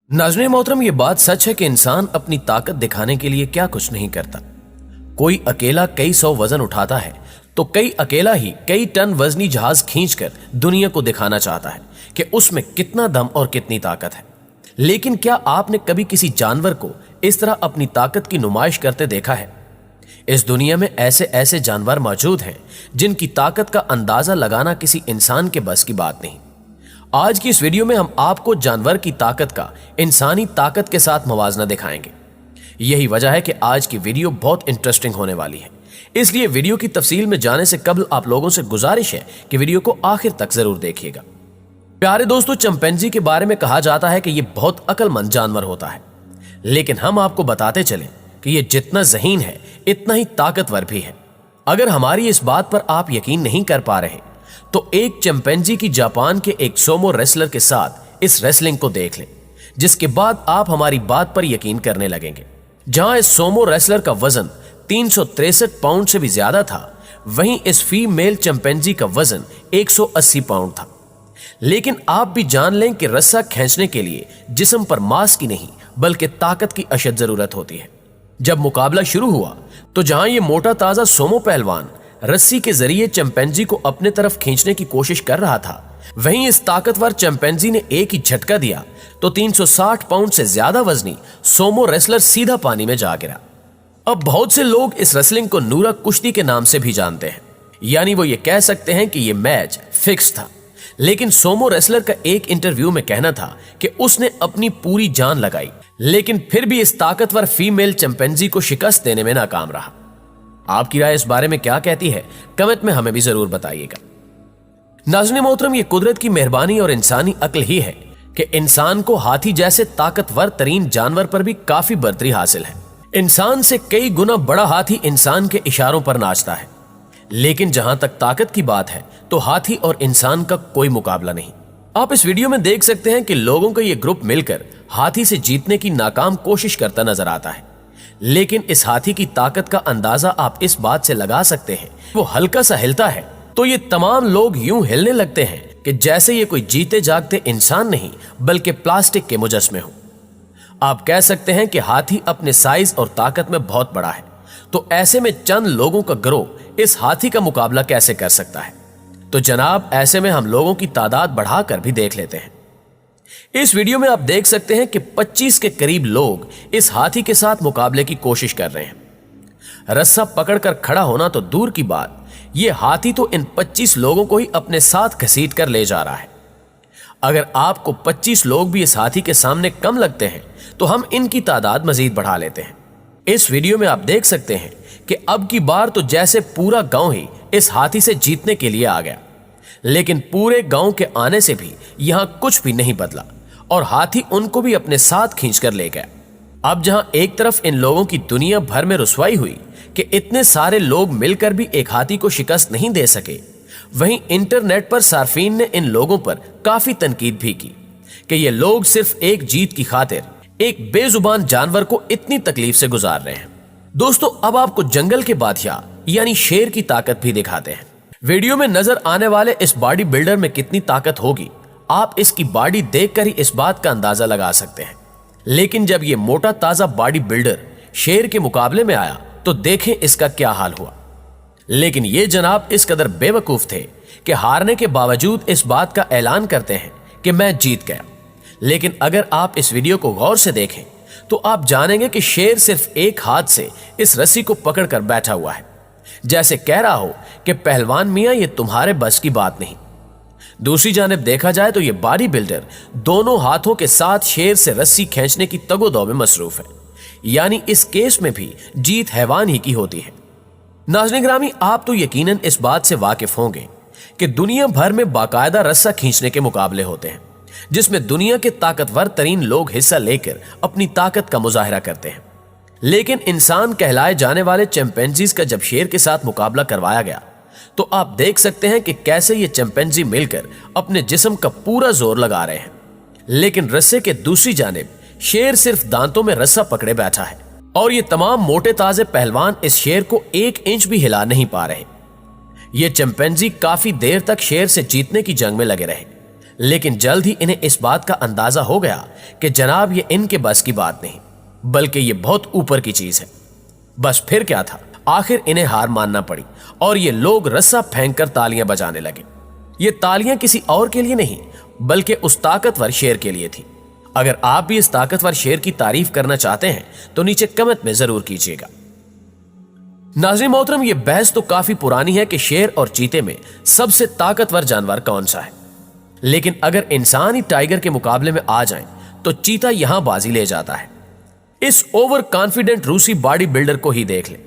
नाज़रीन मोहतरम, ये बात सच है कि इंसान अपनी ताकत दिखाने के लिए क्या कुछ नहीं करता। कोई अकेला कई सौ वजन उठाता है तो कई अकेला ही कई टन वजनी जहाज खींचकर दुनिया को दिखाना चाहता है कि उसमें कितना दम और कितनी ताकत है। लेकिन क्या आपने कभी किसी जानवर को इस तरह अपनी ताकत की नुमाइश करते देखा है? इस दुनिया में ऐसे ऐसे जानवर मौजूद हैं जिनकी ताकत का अंदाजा लगाना किसी इंसान के बस की बात नहीं। आज की इस वीडियो में हम आपको जानवर की ताकत का इंसानी ताकत के साथ मुवाजना दिखाएंगे। यही वजह है कि आज की वीडियो बहुत इंटरेस्टिंग होने वाली है, इसलिए वीडियो की तफसील में जाने से कबल आप लोगों से गुजारिश है कि वीडियो को आखिर तक जरूर देखिएगा। प्यारे दोस्तों, चिंपैंजी के बारे में कहा जाता है कि यह बहुत अक्लमंद जानवर होता है, लेकिन हम आपको बताते चलें कि यह जितना ज़हीन है इतना ही ताकतवर भी है। अगर हमारी इस बात पर आप यकीन नहीं कर पा रहे तो एक चिंपैंजी की जापान के एक सोमो रेसलर के साथ इस रेसलिंग को देख लें, जिसके बाद आप हमारी बात पर यकीन करने लगेंगे। जहां इस सोमो रेसलर का वजन 363 पाउंड से भी ज्यादा था, वहीं इस फीमेल चिंपैंजी का वजन 180 पाउंड था। लेकिन आप भी जान लें कि रस्सा खींचने के लिए जिस्म पर मांस की नहीं बल्कि ताकत की अशद जरूरत होती है। जब मुकाबला शुरू हुआ तो जहां ये मोटा ताजा सोमो पहलवान रस्सी के जरिए चिंपैंजी को अपने तरफ खींचने की कोशिश कर रहा था, वहीं इस ताकतवर चिंपैंजी ने एक ही झटका दिया तो 360 पाउंड से ज्यादा वजनी सोमो रेसलर सीधा पानी में जा गिरा। अब बहुत से लोग इस रेसलिंग को नूरा कुश्ती के नाम से भी जानते हैं, यानी वो ये कह सकते हैं कि ये मैच फिक्स था। लेकिन सोमो रेसलर का एक इंटरव्यू में कहना था कि उसने अपनी पूरी जान लगाई, लेकिन फिर भी इस ताकतवर फीमेल चिंपैंजी को शिकस्त देने में नाकाम रहा। आपकी राय इस बारे में क्या कहती है? कमेंट में हमें भी जरूर बताइएगा। नाज़रीन मोहतरम, ये कुदरत की मेहरबानी और इंसानी अक्ल ही है कि इंसान को हाथी जैसे ताकतवर तरीन जानवर पर भी काफी बर्तरी हासिल है। इंसान से कई गुना बड़ा हाथी इंसान के इशारों पर नाचता है, लेकिन जहां तक ताकत की बात है तो हाथी और इंसान का कोई मुकाबला नहीं। आप इस वीडियो में देख सकते हैं कि लोगों का यह ग्रुप मिलकर हाथी से जीतने की नाकाम कोशिश करता नजर आता है। लेकिन इस हाथी की ताकत का अंदाजा आप इस बात से लगा सकते हैं, वो हल्का सा हिलता है तो ये तमाम लोग यूं हिलने लगते हैं कि जैसे ये कोई जीते जागते इंसान नहीं बल्कि प्लास्टिक के मुजस्मे हो। आप कह सकते हैं कि हाथी अपने साइज और ताकत में बहुत बड़ा है, तो ऐसे में चंद लोगों का गिरोह इस हाथी का मुकाबला कैसे कर सकता है? तो जनाब, ऐसे में हम लोगों की तादाद बढ़ाकर भी देख लेते हैं। इस वीडियो में आप देख सकते हैं कि 25 के करीब लोग इस हाथी के साथ मुकाबले की कोशिश कर रहे हैं। रस्सा पकड़कर खड़ा होना तो दूर की बात, यह हाथी तो इन 25 लोगों को ही अपने साथ घसीट कर ले जा रहा है। अगर आपको 25 लोग भी इस हाथी के सामने कम लगते हैं तो हम इनकी तादाद मजीद बढ़ा लेते हैं। इस वीडियो में आप देख सकते हैं कि अब की बार तो जैसे पूरा गांव ही इस हाथी से जीतने के लिए आ गया, लेकिन पूरे गांव के आने से भी यहां कुछ भी नहीं बदला और हाथी उनको भी अपने साथ खींचकर ले गया। अब जहां एक तरफ इन लोगों की दुनिया भर में रुसवाई हुई कि इतने सारे लोग मिलकर भी एक हाथी को शिकस्त नहीं दे सके, वहीं इंटरनेट पर सार्फिन ने इन लोगों पर काफी तनकीद भी की कि ये लोग सिर्फ एक जीत की खातिर एक बेजुबान जानवर को इतनी तकलीफ से गुजार रहे हैं। दोस्तों, अब आपको जंगल के बादशाह यानी शेर की ताकत भी दिखाते हैं। वीडियो में नजर आने वाले इस बॉडी बिल्डर में कितनी ताकत होगी, आप इसकी बॉडी देखकर ही इस बात का अंदाजा लगा सकते हैं। लेकिन जब यह मोटा ताजा बॉडी बिल्डर शेर के मुकाबले में आया तो देखें इसका क्या हाल हुआ। लेकिन ये जनाब इस कदर बेवकूफ थे कि हारने के बावजूद इस बात का ऐलान करते हैं कि मैं जीत गया। लेकिन अगर आप इस वीडियो को गौर से देखें तो आप जानेंगे कि शेर सिर्फ एक हाथ से इस रस्सी को पकड़कर बैठा हुआ है, जैसे कह रहा हो कि पहलवान मियां ये तुम्हारे बस की बात नहीं। दूसरी जानिब देखा जाए तो ये बॉडी बिल्डर दोनों हाथों के साथ शेर से रस्सी खींचने की तगोदौ में मसरूफ है, यानी इस केस में भी जीत हैवान ही की होती है। नाज़रीन ग्रामी, आप तो यकीनन इस बात से वाकिफ होंगे कि दुनिया भर में बाकायदा रस्सा खींचने के मुकाबले होते हैं, जिसमें दुनिया के ताकतवर तरीन लोग हिस्सा लेकर अपनी ताकत का मुजाहिरा करते हैं। लेकिन इंसान कहलाए जाने वाले चिंपैंजीज का जब शेर के साथ मुकाबला करवाया गया तो आप देख सकते हैं कि कैसे ये चिंपैंजी मिलकर अपने जिस्म का पूरा जोर लगा रहे हैं। लेकिन रस्से के दूसरी जानिब शेर सिर्फ दांतों में रस्सा पकड़े बैठा है और ये तमाम मोटे ताजे पहलवान इस शेर को 1 इंच भी हिला नहीं पा रहे। ये चिंपैंजी काफी देर तक शेर से जीतने की जंग में लगे रहे, लेकिन जल्द ही इन्हें इस बात का अंदाजा हो गया कि जनाब ये इनके बस की बात नहीं, बल्कि ये बहुत ऊपर की चीज है। बस फिर क्या था, आखिर इन्हें हार मानना पड़ी और ये लोग रस्सा फेंककर तालियां बजाने लगे। ये तालियां किसी और के लिए नहीं, बल्कि उस ताकतवर शेर के लिए थी। अगर आप भी इस ताकतवर शेर की तारीफ करना चाहते हैं तो नीचे कमेंट में जरूर कीजिएगा। नाज़रीन मोहतरम, ये बहस तो काफी पुरानी है कि शेर और चीते में सबसे ताकतवर जानवर कौन सा है, लेकिन अगर इंसान ही टाइगर के मुकाबले में आ जाए तो चीता यहां बाजी ले जाता है। इस ओवर कॉन्फिडेंट रूसी बॉडी बिल्डर को ही देख ले,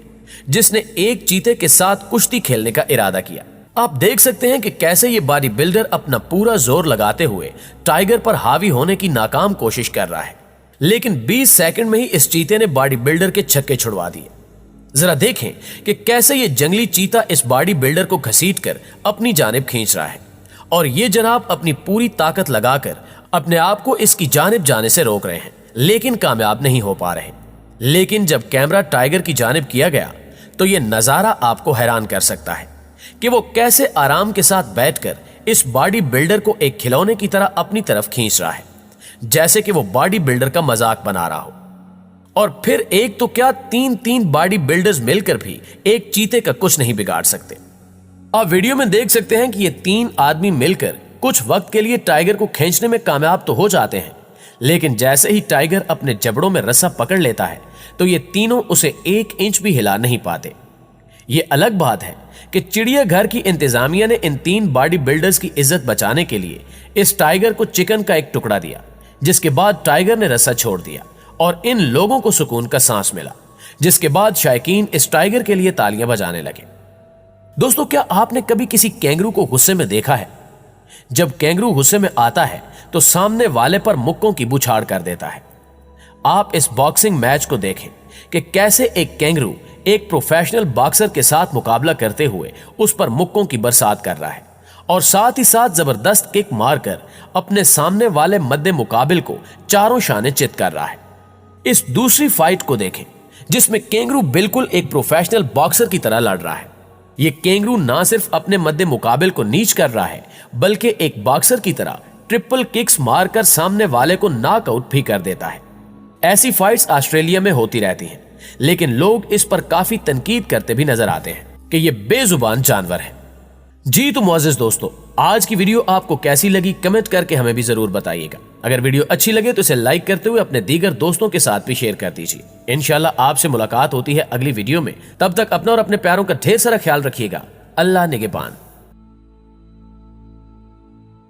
जिसने एक चीते के साथ कुश्ती खेलने का इरादा किया। आप देख सकते हैं कि कैसे ये बॉडी बिल्डर अपना पूरा जोर लगाते हुए टाइगर पर हावी होने की नाकाम कोशिश कर रहा है, लेकिन 20 सेकंड में ही इस चीते ने बॉडी बिल्डर के छक्के छुड़वा दिए। जरा देखें कि कैसे ये जंगली चीता इस बॉडी बिल्डर को घसीटकर अपनी जानिब खींच रहा है, और ये जनाब अपनी पूरी ताकत लगाकर अपने आप को इसकी जानिब जाने से रोक रहे हैं, लेकिन कामयाब नहीं हो पा रहे। लेकिन जब कैमरा टाइगर की जानिब किया गया तो ये नजारा आपको हैरान कर सकता है कि वो कैसे आराम के साथ बैठकर इस बॉडी बिल्डर को एक खिलौने की तरह अपनी तरफ खींच रहा है, जैसे कि वो बॉडी बिल्डर का मजाक बना रहा हो। और फिर एक तो क्या, 3 बॉडी बिल्डर्स मिलकर भी एक चीते का कुछ नहीं बिगाड़ सकते। आप वीडियो में देख सकते हैं कि ये 3 आदमी मिलकर कुछ वक्त के लिए टाइगर को खींचने में कामयाब तो हो जाते हैं, लेकिन जैसे ही टाइगर अपने जबड़ों में रस्सा पकड़ लेता है तो ये तीनों उसे 1 इंच भी हिला नहीं पाते। ये अलग बात है कि चिड़ियाघर की इंतजामिया ने इन 3 बॉडी बिल्डर्स की इज्जत बचाने के लिए इस टाइगर को चिकन का एक टुकड़ा दिया, जिसके बाद टाइगर ने रस्सा छोड़ दिया और इन लोगों को सुकून का सांस मिला, जिसके बाद शायकीन इस टाइगर के लिए तालियां बजाने लगे। दोस्तों, क्या आपने कभी किसी कैंगरू को गुस्से में देखा है? जब कैंगरू गुस्से में आता है तो सामने वाले पर मुक्कों की बौछार कर देता है। आप इस बॉक्सिंग मैच को देखें कि कैसे एक कैंगरू एक प्रोफेशनल बॉक्सर के साथ मुकाबला करते हुए उस पर मुक्कों की बरसात कर रहा है और साथ ही साथ जबरदस्त किक मारकर अपने सामने वाले मद्दे मुकाबिल को चारों शाने चित कर रहा है। इस दूसरी फाइट को देखें जिसमें कैंगरू बिल्कुल एक प्रोफेशनल बॉक्सर की तरह लड़ रहा है। ये कैंगरू ना सिर्फ अपने मद्दे मुकाबिल को नीच कर रहा है, बल्कि एक बॉक्सर की तरह ट्रिपल किक्स मारकर सामने वाले को नॉकआउट भी कर देता है। ऐसी फाइट्स ऑस्ट्रेलिया में होती रहती हैं, लेकिन लोग इस पर काफी तनकीद करते भी नजर आते हैं कि ये बेजुबान जानवर है। जी तो मुअज़्ज़िज़ दोस्तों, आज की वीडियो आपको कैसी लगी कमेंट करके हमें भी जरूर बताइएगा। अगर वीडियो अच्छी लगे तो इसे लाइक करते हुए अपने दीगर दोस्तों के साथ भी शेयर कर दीजिए। इंशाल्लाह आपसे मुलाकात होती है अगली वीडियो में। तब तक अपना और अपने प्यारों का ढेर सारा ख्याल रखिएगा। अल्लाह निगहबान।